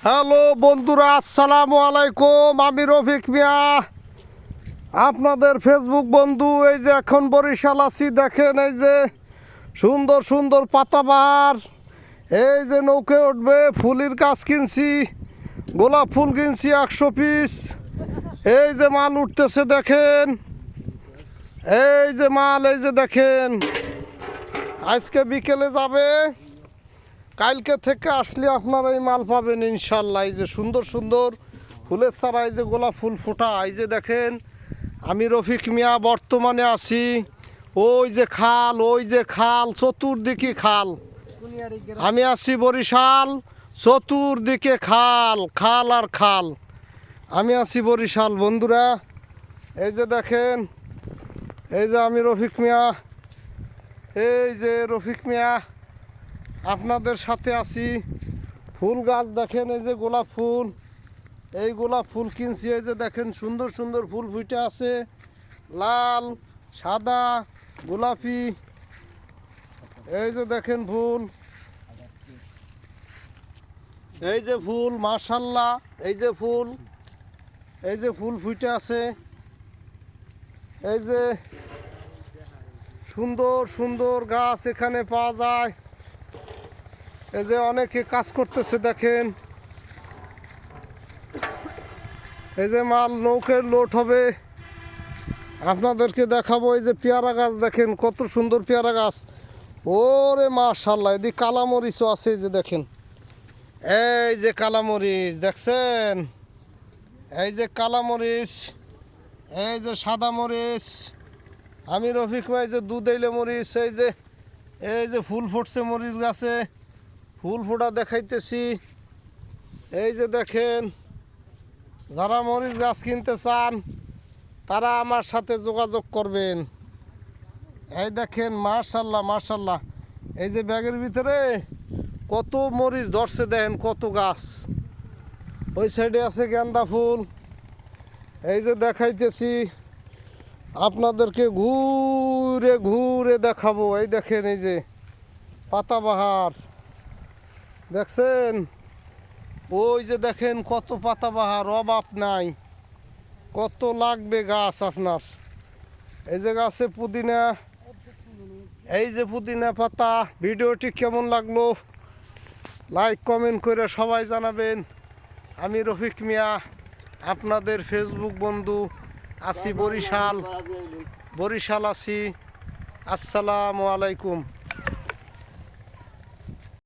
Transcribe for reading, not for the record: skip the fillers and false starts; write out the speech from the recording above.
Hello বন্ধুরা, আসসালামু আলাইকুম। আমি রফিক মিয়া, আপনাদের ফেসবুক বন্ধু। এই যে এখন বরিশাল আছি, দেখেন এই যে সুন্দর সুন্দর পাতাবাহার। এই যে নৌকে উঠবে, ফুলের গাছ কিনছি, গোলাপ ফুল কিনছি 100 পিস। এই যে মাল উঠতেছে দেখেন, এই যে মাল, এই যে দেখেন আজকে বিকেলে যাবে, কালকে থেকে আসলে আপনারা এই মাল পাবেন ইনশাল্লাহ। এই যে সুন্দর সুন্দর ফুলের চারা, এই যে গোলাপ ফুল ফোটা। এই যে দেখেন আমি রফিক মিয়া বর্তমানে আছি ওই যে খাল, ওই যে খাল, চতুর্দিকে খাল। আমি আছি বরিশাল, চতুর্দিকে খাল, খাল আর খাল। আমি আছি বরিশাল বন্ধুরা। এই যে দেখেন, এই যে আমি রফিক মিয়া, এই যে রফিক মিয়া আপনাদের সাথে আছি। ফুল গাছ দেখেন, এই যে গোলাপ ফুল, এই গোলাপ ফুল কিনছি। এই যে দেখেন সুন্দর সুন্দর ফুল ফুটে আছে, লাল, সাদা, গোলাপি। এই যে দেখেন ফুল, এই যে ফুল, মাশাআল্লাহ। এই যে ফুল, এই যে ফুল ফুটে আছে। এই যে সুন্দর সুন্দর গাছ এখানে পাওয়া যায়। এই যে অনেকে কাজ করতেছে দেখেন। এই যে মাল নৌকে লোড হবে, আপনাদেরকে দেখাবো। এই যে পেয়ারা গাছ দেখেন, কত সুন্দর পেয়ারা গাছ। ওরে মাশাআল্লাহ, এদিকে কালামরিচও আছে। এই যে দেখেন, এই যে কালামরিচ দেখছেন, এই যে কালামরিচ, এই যে সাদা মরিচ। আমি রফিক ভাই যে দুধ এলে মরিচ। এই যে ফুল ফুটছে মরিচ গাছে, ফুল ফোটা দেখাইতেছি। এই যে দেখেন, যারা মরিচ গাছ কিনতে চান তারা আমার সাথে যোগাযোগ করবেন। এই দেখেন মাশাআল্লাহ মাশাআল্লাহ, এই যে ব্যাগের ভিতরে কত মরিচ ধরছে, দেখেন কত গাছ। ওই সাইডে আছে গেন্দা ফুল। এই যে দেখাইতেছি আপনাদেরকে, ঘুরে ঘুরে দেখাবো। এই দেখেন, এই যে পাতাবাহার দেখছেন, ওই যে দেখেন কত পাতাবাহার, অভাব নাই। কত লাগবে গাছ আপনার। এই যে গাছে পুদিনা, এই যে পুদিনা পাতা। ভিডিওটি কেমন লাগলো লাইক কমেন্ট করে সবাই জানাবেন। আমি রফিক মিয়া, আপনাদের ফেসবুক বন্ধু, আছি বরিশাল, বরিশাল আছি। আসসালামু আলাইকুম।